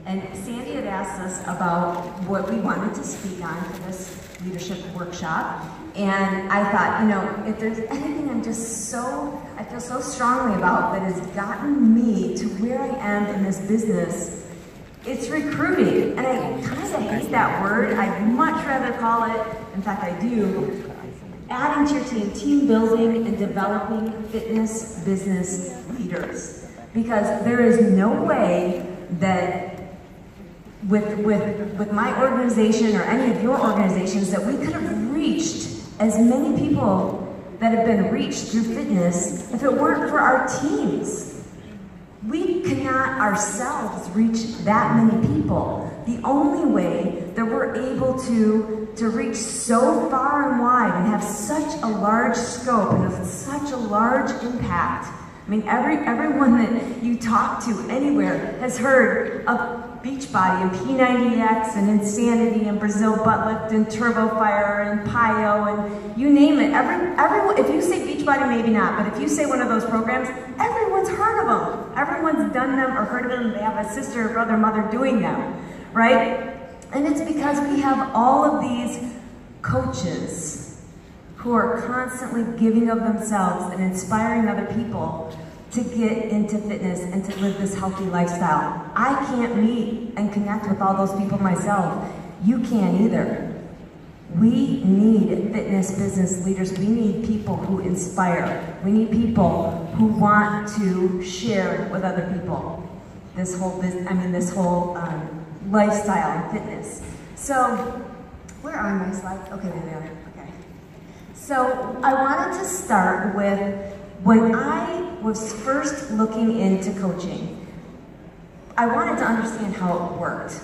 And Sandy had asked us about what we wanted to speak on for this leadership workshop. And I thought, you know, if there's anything I feel so strongly about that has gotten me to where I am in this business, it's recruiting. And I kind of hate that word. I'd much rather call it, in fact I do, adding to your team building and developing fitness business leaders. Because there is no way that with my organization or any of your organizations that we could have reached as many people that have been reached through fitness if it weren't for our teams. We cannot ourselves reach that many people. The only way that we're able to reach so far and wide and have such a large scope and have such a large impact. I mean, everyone that you talk to anywhere has heard of Beachbody and P90X and Insanity and Brazil Butt Lift and Turbo Fire and PIO and you name it. Everyone, if you say Beachbody, maybe not, but if you say one of those programs, everyone's heard of them. Everyone's done them or heard of them. They have a sister, brother, mother doing them, right? And it's because we have all of these coaches who are constantly giving of themselves and inspiring other people to get into fitness and to live this healthy lifestyle. I can't meet and connect with all those people myself. You can't either. We need fitness business leaders. We need people who inspire. We need people who want to share with other people this whole lifestyle and fitness. So, where are my slides? Okay, there they are. Okay. So, I wanted to start with when I was first looking into coaching. I wanted to understand how it worked.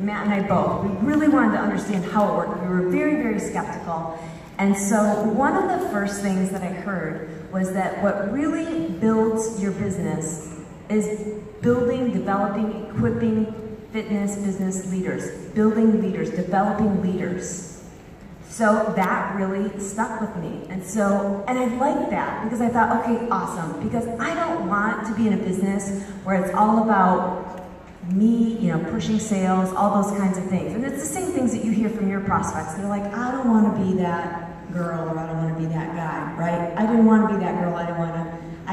Matt and I both, we really wanted to understand how it worked. We were very, very skeptical. And so one of the first things that I heard was that what really builds your business is building, developing, equipping fitness business leaders, building leaders, developing leaders. So that really stuck with me. And I liked that because I thought, okay, awesome. Because I don't want to be in a business where it's all about me, you know, pushing sales, all those kinds of things. And it's the same things that you hear from your prospects. They're like, I don't want to be that girl or I don't want to be that guy, right? I didn't want to be that girl. I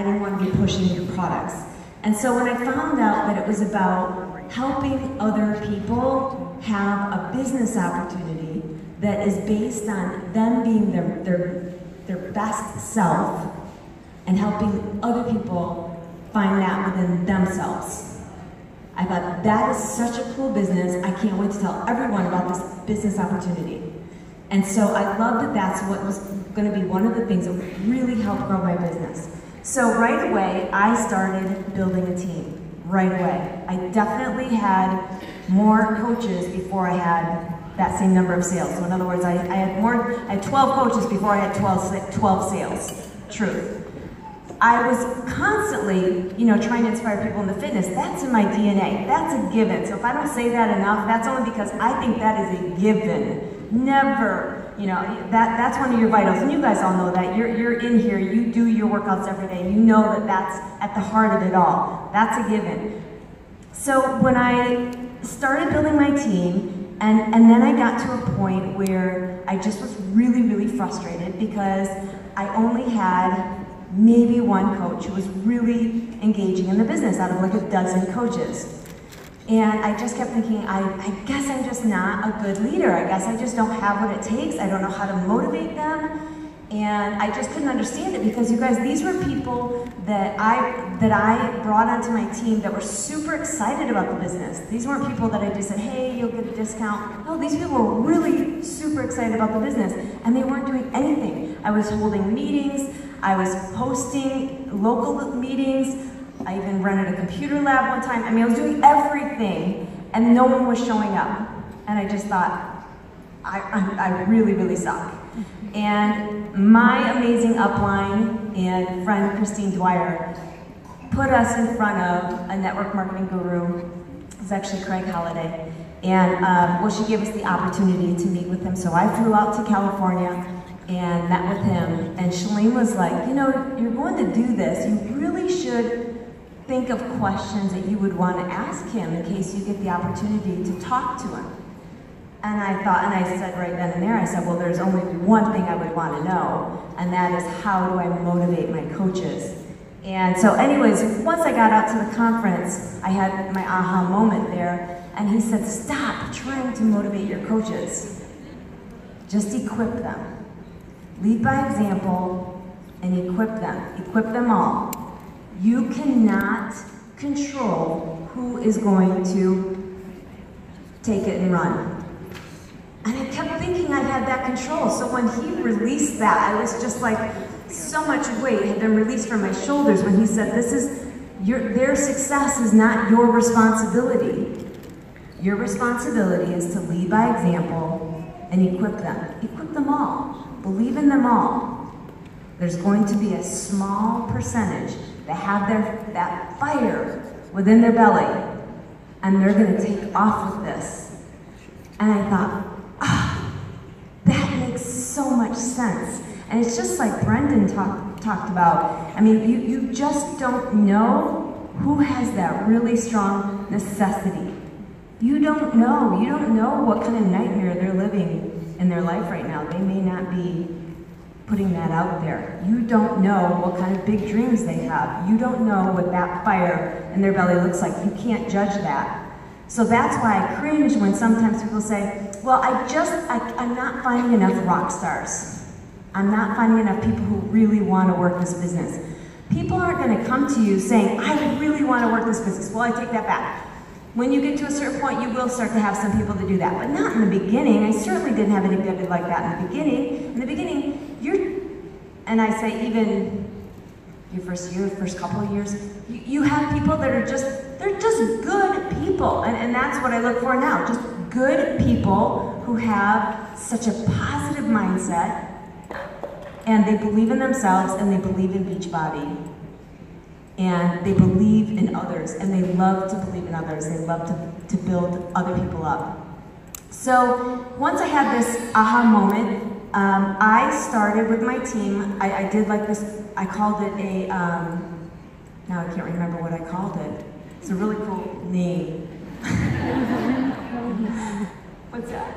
didn't want to be pushing your products. And so when I found out that it was about helping other people have a business opportunity that is based on them being their best self and helping other people find that within themselves. I thought, that is such a cool business. I can't wait to tell everyone about this business opportunity. And so I love that that's what was going to be one of the things that would really help grow my business. So right away, I started building a team. Right away. I definitely had more coaches before I had that same number of sales. So in other words, I had 12 coaches before I had 12 sales. Truth. I was constantly, you know, trying to inspire people into fitness. That's in my DNA. That's a given. So if I don't say that enough, that's only because I think that is a given. Never, you know, that's one of your vitals. And you guys all know that. You're in here, you do your workouts every day. You know that that's at the heart of it all. That's a given. So when I started building my team, and then I got to a point where I just was really, really frustrated because I only had maybe one coach who was really engaging in the business out of like a dozen coaches. And I just kept thinking, I guess I'm just not a good leader. I guess I just don't have what it takes. I don't know how to motivate them. And I just couldn't understand it because you guys, these were people that I brought onto my team that were super excited about the business. These weren't people that I just said, hey, you'll get a discount. No, these people were really super excited about the business and they weren't doing anything. I was holding meetings, I was hosting local meetings, I even rented a computer lab one time. I mean, I was doing everything and no one was showing up. And I just thought, I really, really suck. And my amazing upline and friend Christine Dwyer put us in front of a network marketing guru. It's actually Craig Holliday. And well, she gave us the opportunity to meet with him. So I flew out to California and met with him. And Shalene was like, you know, you're going to do this. You really should think of questions that you would want to ask him in case you get the opportunity to talk to him. And I thought, and I said right then and there, I said, well, there's only one thing I would want to know, and that is how do I motivate my coaches? And so anyways, once I got out to the conference, I had my aha moment there, and he said, stop trying to motivate your coaches. Just equip them. Lead by example and equip them. Equip them all. You cannot control who is going to take it and run. And I kept thinking I had that control. So when he released that, I was just like, so much weight had been released from my shoulders when he said, their success is not your responsibility. Your responsibility is to lead by example and equip them. Equip them all. Believe in them all. There's going to be a small percentage that have that fire within their belly, and they're going to take off with this. And I thought, that makes so much sense. And it's just like Brendan talked about. I mean, you just don't know who has that really strong necessity. You don't know. You don't know what kind of nightmare they're living in their life right now. They may not be putting that out there. You don't know what kind of big dreams they have. You don't know what that fire in their belly looks like. You can't judge that. So that's why I cringe when sometimes people say, well, I'm not finding enough rock stars. I'm not finding enough people who really want to work this business. People aren't going to come to you saying, I really want to work this business. Well, I take that back. When you get to a certain point, you will start to have some people that do that, but not in the beginning. I certainly didn't have anybody like that in the beginning. In the beginning, and I say even your first year, first couple of years, you have people that are they're just good people, and that's what I look for now, just good people who have such a positive mindset, and they believe in themselves, and they believe in Beachbody. And they believe in others, and they love to believe in others. They love to build other people up. So once I had this aha moment, I started with my team. I did like this, I called it a, now I can't remember what I called it. It's a really cool name. What's that?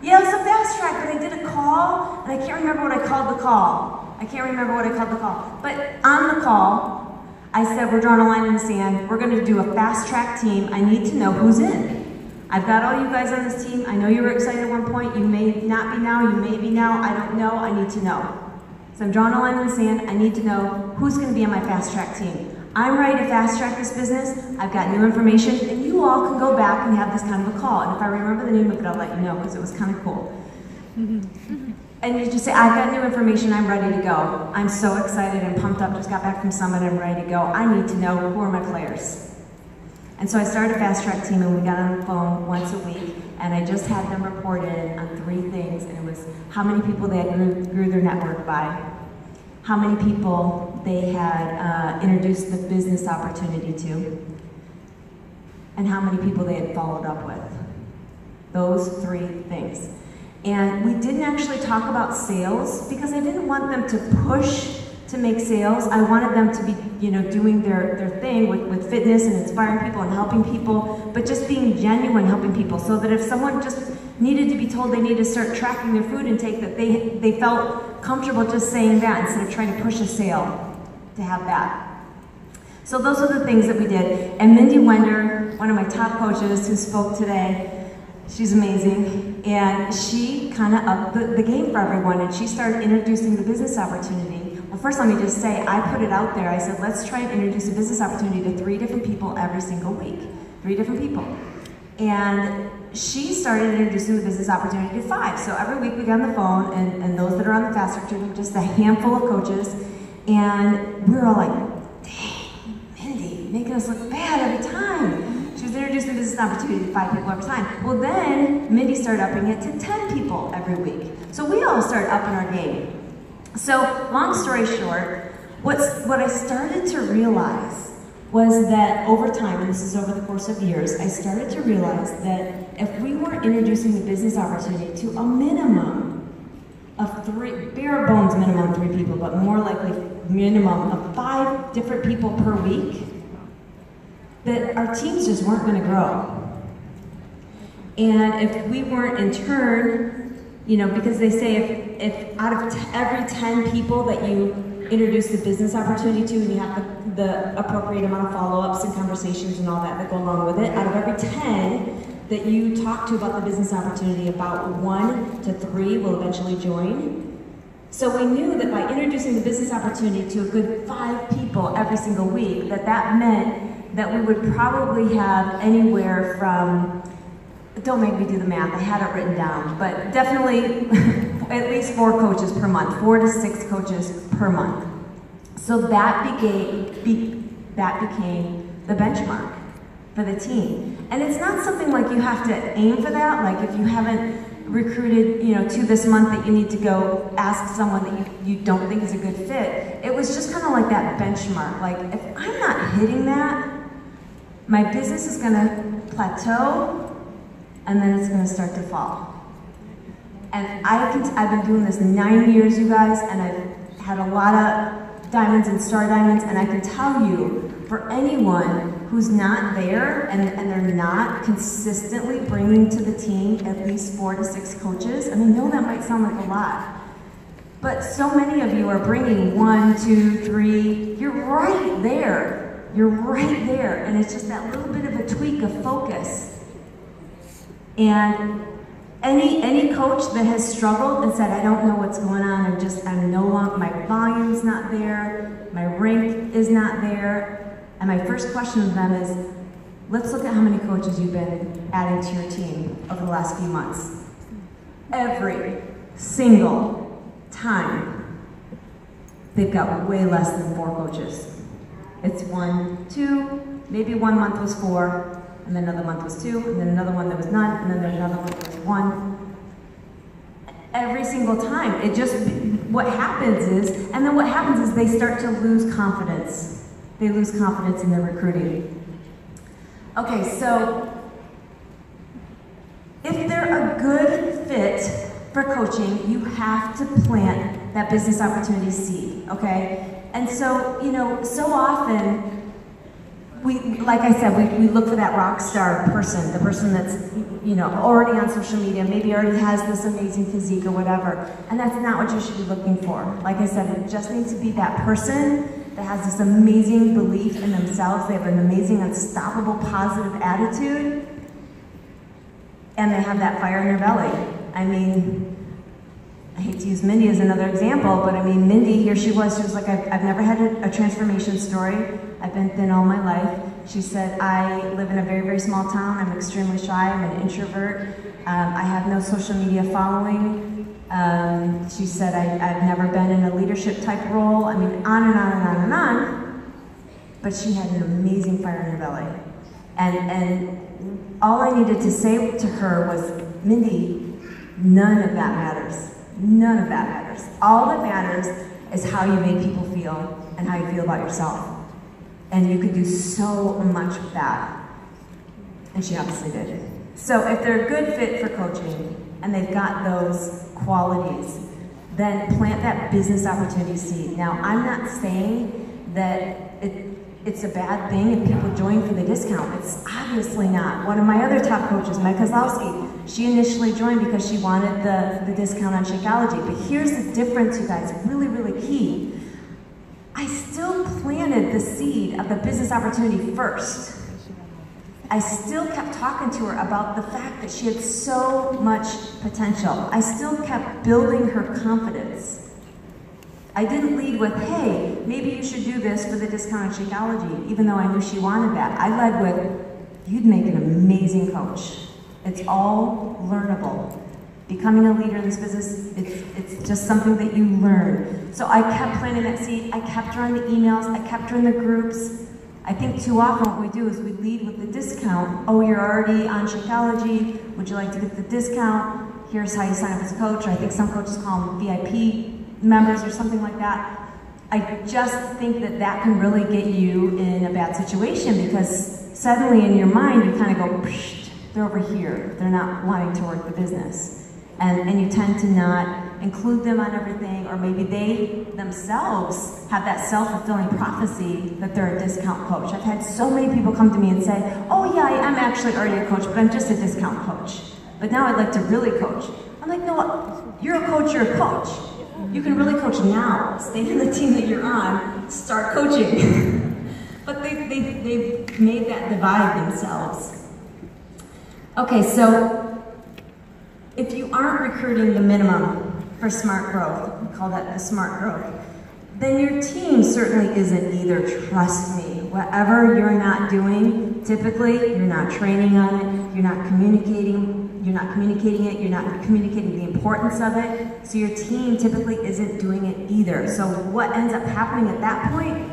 Yeah, it was a fast track, but I did a call, and I can't remember what I called the call. But on the call, I said, we're drawing a line in the sand. We're going to do a fast track team. I need to know who's in. I've got all you guys on this team. I know you were excited at one point. You may not be now. You may be now. I don't know. I need to know. So I'm drawing a line in the sand. I need to know who's going to be on my fast track team. I'm ready to fast track this business. I've got new information, and you all can go back and have this kind of a call. And if I remember the name of it, I'll let you know, because it was kind of cool. And you just say, I've got new information, I'm ready to go. I'm so excited and pumped up, just got back from Summit, I'm ready to go. I need to know who are my players. And so I started a fast track team, and we got on the phone once a week, and I just had them report in on 3 things, and it was how many people they had grew their network by, how many people they had introduced the business opportunity to, and how many people they had followed up with. Those 3 things. And we didn't actually talk about sales because I didn't want them to push to make sales. I wanted them to be, doing their thing with fitness and inspiring people and helping people, but just being genuine helping people, so that if someone just needed to be told they needed to start tracking their food intake, that they felt comfortable just saying that instead of trying to push a sale to have that. So those are the things that we did. And Mindy Wender, one of my top coaches who spoke today, she's amazing, and she kind of upped the game for everyone, and she started introducing the business opportunity. Well, first let me just say, I put it out there. I said, let's try and introduce a business opportunity to 3 different people every single week. 3 different people. And she started introducing the business opportunity to 5. So every week we got on the phone, and those that are on the fast track team, just a handful of coaches, and we were all like, dang, Mindy, making us look bad every time. She was introducing the business opportunity to 5 people every time. Well, then Mindy started upping it to 10 people every week. So we all started upping our game. So long story short, what I started to realize was that over time, and this is over the course of years, I started to realize that if we were introducing the business opportunity to a minimum of 3, bare bones minimum 3 people, but more likely minimum of 5 different people per week, that our teams just weren't going to grow. And if we weren't in turn, you know, because they say if out of every 10 people that you introduce the business opportunity to, and you have the appropriate amount of follow-ups and conversations and all that go along with it, out of every 10 that you talk to about the business opportunity, about 1 to 3 will eventually join. So we knew that by introducing the business opportunity to a good 5 people every single week, that meant that we would probably have anywhere from, don't make me do the math, I had it written down, but definitely at least 4 coaches per month, 4 to 6 coaches per month. So that became the benchmark for the team. And it's not something like you have to aim for that, like if you haven't recruited, you know, to this month that you need to go ask someone that you don't think is a good fit. It was just kind of like that benchmark. Like, if I'm not hitting that, my business is going to plateau, and then it's going to start to fall. And I've been doing this 9 years, you guys, and I've had a lot of diamonds and star diamonds, and I can tell you, for anyone who's not there and they're not consistently bringing to the team at least 4 to 6 coaches, and I know that might sound like a lot, but so many of you are bringing 1, 2, 3, you're right there. You're right there, and it's just that little bit of a tweak of focus. And any coach that has struggled and said, I don't know what's going on, I'm no longer, my volume's not there, my rank is not there, and my first question to them is, let's look at how many coaches you've been adding to your team over the last few months. Every single time, they've got way less than 4 coaches. It's 1, 2, maybe one month was 4, and then another month was 2, and then another one that was none, and then there's another one that was 1. Every single time, it just, what happens is, and then what happens is they start to lose confidence. They lose confidence in their recruiting. Okay, so if they're a good fit for coaching, you have to plant that business opportunity seed, okay? And so, you know, so often, like I said, we look for that rock star person, the person that's, you know, already on social media, maybe already has this amazing physique or whatever, and that's not what you should be looking for. Like I said, it just needs to be that person that has this amazing belief in themselves, they have an amazing, unstoppable, positive attitude, and they have that fire in their belly. I mean, I hate to use Mindy as another example, but I mean, Mindy, here she was like, I've never had a transformation story. I've been thin all my life. She said, I live in a very, very small town. I'm extremely shy. I'm an introvert. I have no social media following. She said, I've never been in a leadership type role. I mean, on and on and on and on. But she had an amazing fire in her belly. And all I needed to say to her was, Mindy, none of that matters. None of that matters. All that matters is how you make people feel and how you feel about yourself. And you could do so much with that. And she obviously did. So if they're a good fit for coaching and they've got those qualities, then plant that business opportunity seed. Now, I'm not saying that it's a bad thing if people join for the discount. It's obviously not. One of my other top coaches, Meg Kozlowski, she initially joined because she wanted the discount on Shakeology. But here's the difference, you guys, really, really key. I still planted the seed of the business opportunity first. I still kept talking to her about the fact that she had so much potential. I still kept building her confidence. I didn't lead with, hey, maybe you should do this for the discount on Shakeology, even though I knew she wanted that. I led with, you'd make an amazing coach. It's all learnable. Becoming a leader in this business, it's just something that you learn. So I kept planting that seed. I kept her on the emails. I kept her in the groups. I think too often what we do is we lead with the discount. Oh, you're already on Shakeology. Would you like to get the discount? Here's how you sign up as a coach. Or I think some coaches call them VIP members or something like that. I just think that that can really get you in a bad situation because suddenly in your mind you kind of go, psh, they're over here. They're not wanting to work the business. And you tend to not include them on everything, or maybe they themselves have that self-fulfilling prophecy that they're a discount coach. I've had so many people come to me and say, oh yeah, I'm actually already a coach, but I'm just a discount coach. But now I'd like to really coach. I'm like, no, you're a coach, you're a coach. You can really coach now. Stay in the team that you're on, start coaching. But they've made that divide themselves. Okay, so if you aren't recruiting the minimum for smart growth, we call that the smart growth, then your team certainly isn't either. Trust me, whatever you're not doing, typically you're not training on it, you're not communicating it, you're not communicating the importance of it, so your team typically isn't doing it either. So what ends up happening at that point?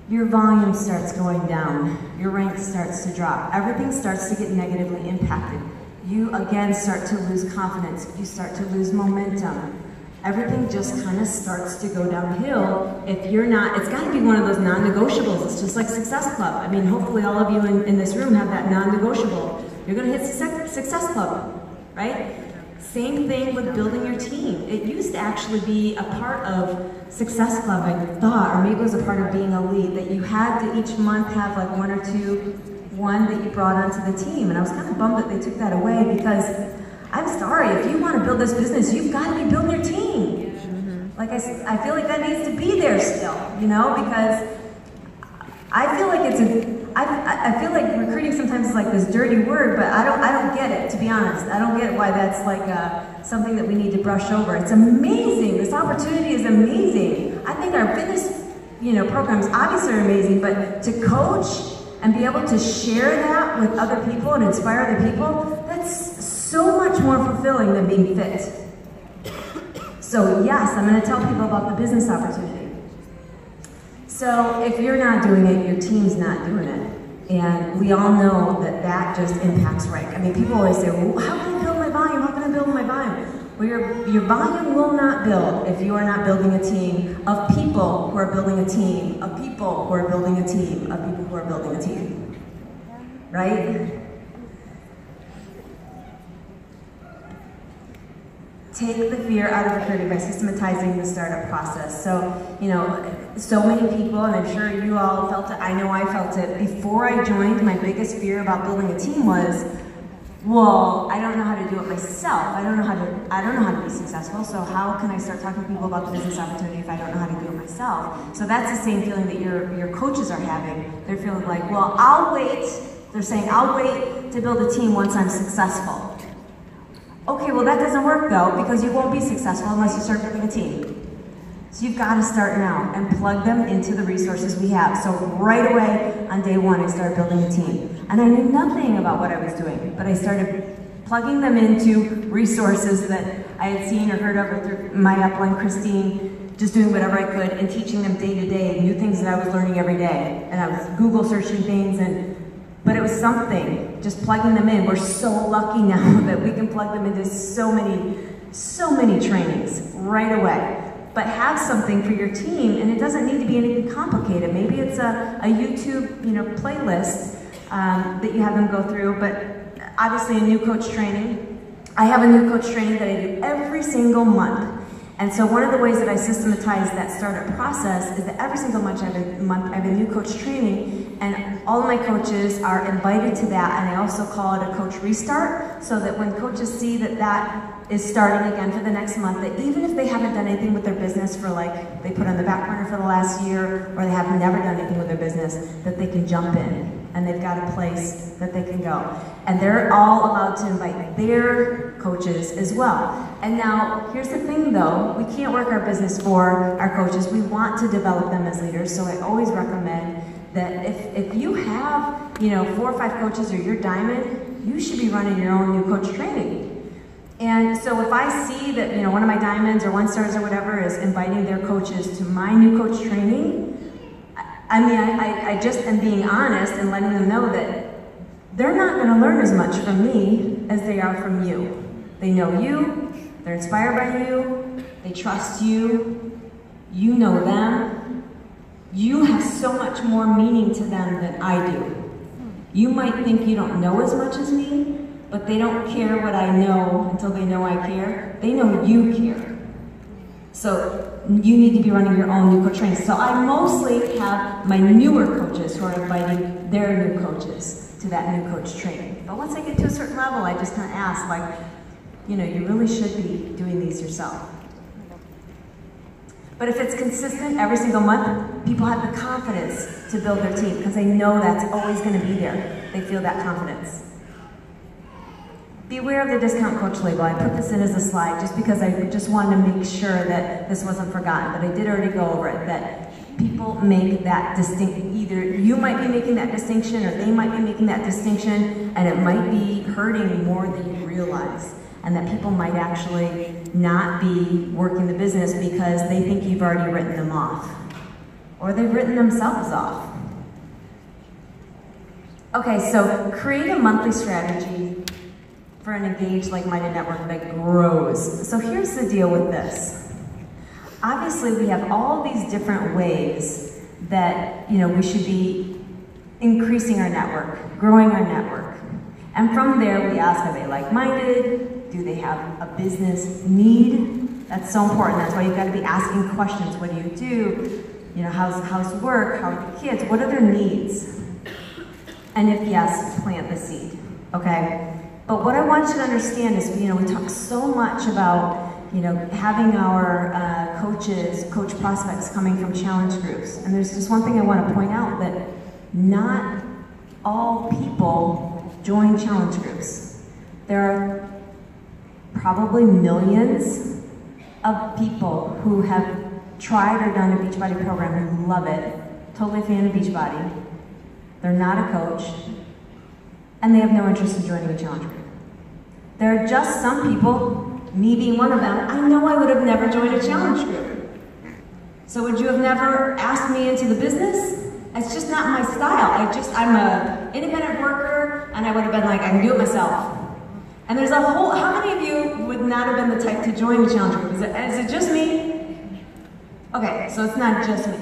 Your volume starts going down, your rank starts to drop, everything starts to get negatively impacted. You again start to lose confidence, you start to lose momentum. Everything just kind of starts to go downhill if you're not, it's got to be one of those non-negotiables. It's just like Success Club. I mean, hopefully all of you in this room have that non-negotiable. You're going to hit Success Club, right? Same thing with building your team. It used to actually be a part of Success Club, I thought, or maybe it was a part of being a lead, that you had to each month have like one that you brought onto the team. And I was kind of bummed that they took that away, because I'm sorry, if you want to build this business, you've got to be building your team. Like I feel like that needs to be there still, you know, because I feel like I feel like recruiting sometimes is like this dirty word, but I don't get it, to be honest. I don't get why that's like something that we need to brush over. It's amazing. This opportunity is amazing. I think our fitness, programs obviously are amazing, but to coach and be able to share that with other people and inspire other people, that's so much more fulfilling than being fit. So yes, I'm going to tell people about the business opportunity. So if you're not doing it, your team's not doing it. And we all know that that just impacts rank. I mean, people always say, well, how can I build my volume? How can I build my volume? Well, your volume will not build if you are not building a team of people who are building a team, of people who are building a team, of people who are building a team. Right? Take the fear out of recruiting by systematizing the startup process. So, so many people, and I'm sure you all felt it, I know I felt it, before I joined, my biggest fear about building a team was, well, I don't know how to do it myself. I don't know how to be successful, so how can I start talking to people about the business opportunity if I don't know how to do it myself? So that's the same feeling that your coaches are having. They're feeling like, well, I'll wait. They're saying, I'll wait to build a team once I'm successful. Okay, well that doesn't work though, because you won't be successful unless you start building a team. So you've got to start now and plug them into the resources we have. So right away on day one, I started building a team. And I knew nothing about what I was doing, but I started plugging them into resources that I had seen or heard of through my upline, Christine, just doing whatever I could and teaching them day to day, new things that I was learning every day. And I was Google searching things, but it was something, just plugging them in. We're so lucky now that we can plug them into so many trainings right away. But have something for your team, and it doesn't need to be anything complicated. Maybe it's a YouTube playlist that you have them go through, but obviously a new coach training. I have a new coach training that I do every single month. And so one of the ways that I systematize that startup process is that every single month I have a new coach training, and all of my coaches are invited to that, and I also call it a coach restart, so that when coaches see that that is starting again for the next month, that even if they haven't done anything with their business for they put on the back burner for the last year, or they have never done anything with their business, that they can jump in, and they've got a place that they can go. And they're all allowed to invite their coaches as well. And now, here's the thing though, we can't work our business for our coaches. We want to develop them as leaders, so I always recommend that if you have 4 or 5 coaches or you're diamond, you should be running your own new coach training. And so if I see that one of my diamonds or 1-stars or whatever is inviting their coaches to my new coach training, I just am being honest and letting them know that they're not going to learn as much from me as they are from you. They know you, they're inspired by you, they trust you, you know them. You have so much more meaning to them than I do. You might think you don't know as much as me, but they don't care what I know until they know I care. They know you care. So you need to be running your own new coach training. So I mostly have my newer coaches who are inviting their new coaches to that new coach training. But once I get to a certain level, I just kind of ask, like, you know, you really should be doing these yourself. But if it's consistent every single month, people have the confidence to build their team because they know that's always going to be there. They feel that confidence. Beware of the discount coach label. I put this in as a slide just because I just wanted to make sure that this wasn't forgotten, but I did already go over it, that people make that distinction. Either you might be making that distinction or they might be making that distinction, and it might be hurting more than you realize. And that people might actually not be working the business because they think you've already written them off. Or they've written themselves off. Okay, so create a monthly strategy for an engaged, like-minded network that grows. So here's the deal with this. Obviously, we have all these different ways that, you know, we should be increasing our network, growing our network. And from there, we ask, are they like-minded? Do they have a business need? That's so important. That's why you've got to be asking questions. What do you do? You know, how's work? How are the kids? What are their needs? And if yes, plant the seed, okay? But what I want you to understand is, you know, we talk so much about, you know, having our coach prospects coming from challenge groups. And there's just one thing I want to point out, that not all people join challenge groups. There are probably millions of people who have tried or done a Beachbody program who love it, totally a fan of Beachbody. They're not a coach, and they have no interest in joining a challenge group. There are just some people, me being one of them, I know I would have never joined a challenge group. So would you have never asked me into the business? It's just not my style. I'm an independent worker, and I would have been like, I can do it myself. And there's a whole, how many of you would not have been the type to join the challenge group? Is it just me? Okay, so it's not just me.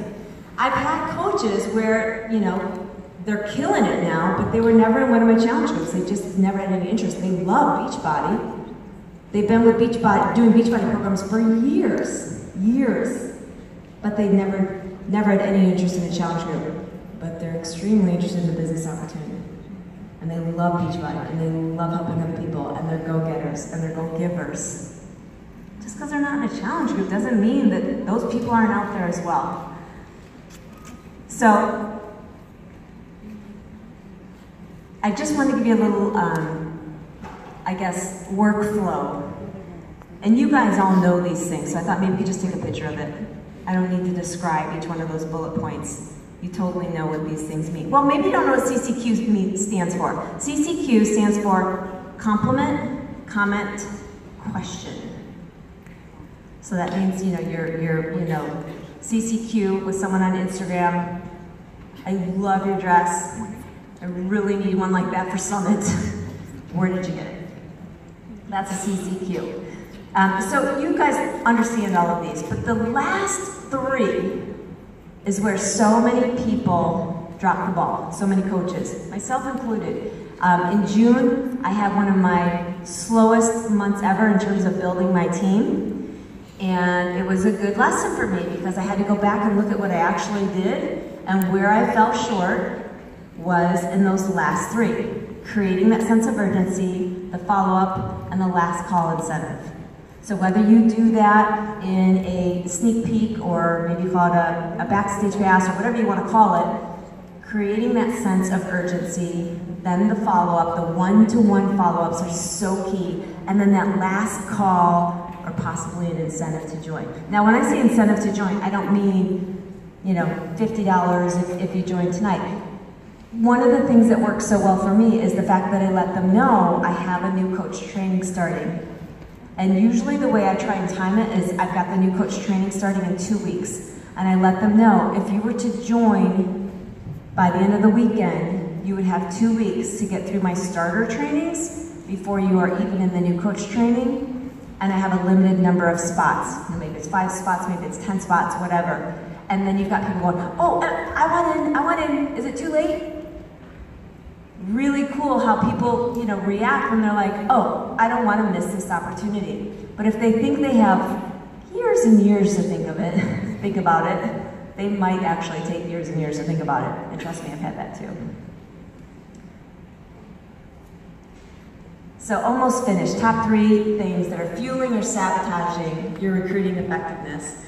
I've had coaches where, you know, they're killing it now, but they were never in one of my challenge groups. They just never had any interest. They love Beachbody. They've been with Beachbody, doing Beachbody programs for years. But they never had any interest in a challenge group. But they're extremely interested in the business opportunity. And they love Beachbody, and they love helping other people, and they're go-getters, and they're go-givers. Just because they're not in a challenge group doesn't mean that those people aren't out there as well. So, I just want to give you a little, I guess, workflow. And you guys all know these things, so I thought maybe we could just take a picture of it. I don't need to describe each one of those bullet points. You totally know what these things mean. Well, maybe you don't know what CCQ stands for. CCQ stands for compliment, comment, question. So that means, you know, you're CCQ with someone on Instagram. I love your dress. I really need one like that for Summit. Where did you get it? That's a CCQ. So you guys understand all of these, but the last three is where so many people drop the ball, so many coaches, myself included. In June, I had one of my slowest months ever in terms of building my team. And it was a good lesson for me because I had to go back and look at what I actually did, and where I fell short was in those last three. Creating that sense of urgency, the follow-up, and the last call incentive. So whether you do that in a sneak peek, or maybe call it a backstage pass, or whatever you want to call it, creating that sense of urgency, then the follow-up, the one-to-one follow-ups are so key, and then that last call, or possibly an incentive to join. Now when I say incentive to join, I don't mean, you know, $50 if you join tonight. One of the things that works so well for me is the fact that I let them know I have a new coach training starting. And usually the way I try and time it is I've got the new coach training starting in 2 weeks. And I let them know if you were to join by the end of the weekend, you would have 2 weeks to get through my starter trainings before you are even in the new coach training. And I have a limited number of spots. Maybe it's 5 spots, maybe it's 10 spots, whatever. And then you've got people going, oh, I want in, is it too late? really cool how people, you know, react when they're like, oh, I don't want to miss this opportunity. But if they think they have years and years to think about it, they might actually take years and years to think about it. And trust me, I've had that too. So almost finished. Top 3 things that are fueling or sabotaging your recruiting effectiveness.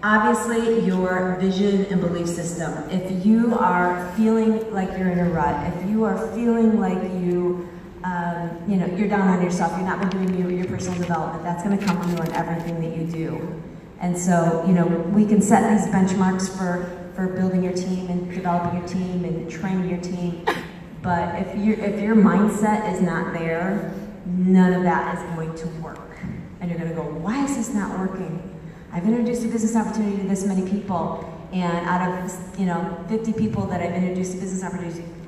Obviously, your vision and belief system. If you are feeling like you're in a rut, if you are feeling like you know, you're down on yourself, you're not been doing your personal development, that's going to come from you on everything that you do. And so, you know, we can set these benchmarks for building your team and developing your team and training your team. But if your mindset is not there, none of that is going to work. And you're going to go, why is this not working? I've introduced a business opportunity to this many people, and out of, you know, 50 people that I've introduced a business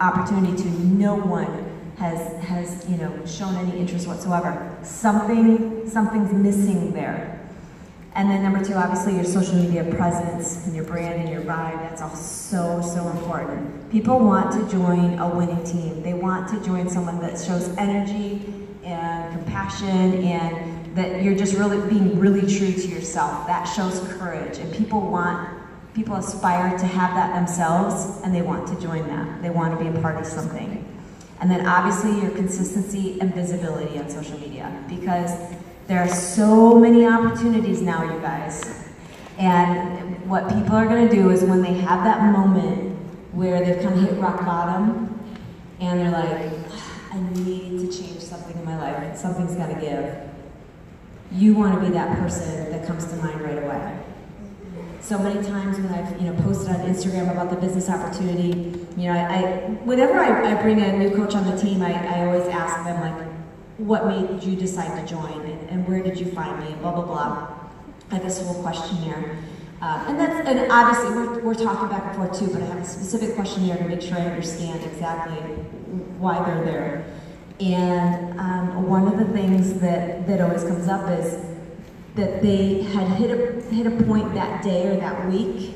opportunity to, no one has you know, shown any interest whatsoever. Something's missing there. And then number 2, obviously your social media presence and your brand and your vibe, that's all so important. People want to join a winning team. They want to join someone that shows energy and compassion, and that you're just really being really true to yourself. That shows courage, and people aspire to have that themselves, and they want to join that. They want to be a part of something. And then obviously your consistency and visibility on social media, because there are so many opportunities now, you guys. And what people are going to do is when they have that moment where they've kind of hit rock bottom and they're like, I need to change something in my life, something's got to give. You want to be that person that comes to mind right away. So many times when I've, you know, posted on Instagram about the business opportunity, you know, whenever I bring a new coach on the team, I always ask them, like, what made you decide to join, and where did you find me, blah, blah, blah. I have this whole questionnaire. And obviously we're talking back and forth too, but I have a specific questionnaire to make sure I understand exactly why they're there. And one of the things that always comes up is that they had hit a point that day or that week,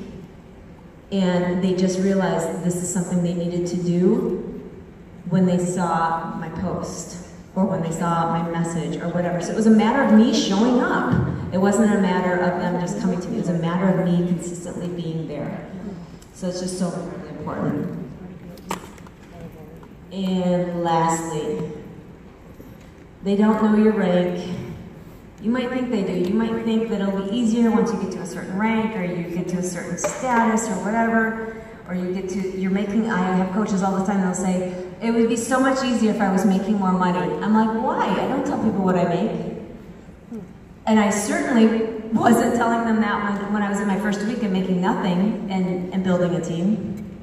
and they just realized this is something they needed to do when they saw my post, or when they saw my message, or whatever. So it was a matter of me showing up. It wasn't a matter of them just coming to me. It was a matter of me consistently being there. So it's just so really important. And lastly, they don't know your rank. You might think they do. You might think that it'll be easier once you get to a certain rank, or you get to a certain status, or whatever, or you're making, I have coaches all the time, they'll say, it would be so much easier if I was making more money. I'm like, why? I don't tell people what I make. And I certainly wasn't telling them that when I was in my first week and making nothing and building a team.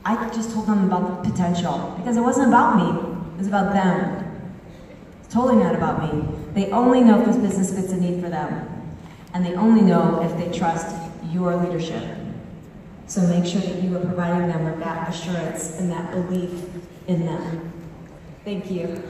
I just told them about the potential, because it wasn't about me, it was about them. It's totally not about me. They only know if this business fits a need for them. And they only know if they trust your leadership. So make sure that you are providing them with that assurance and that belief in them. Thank you.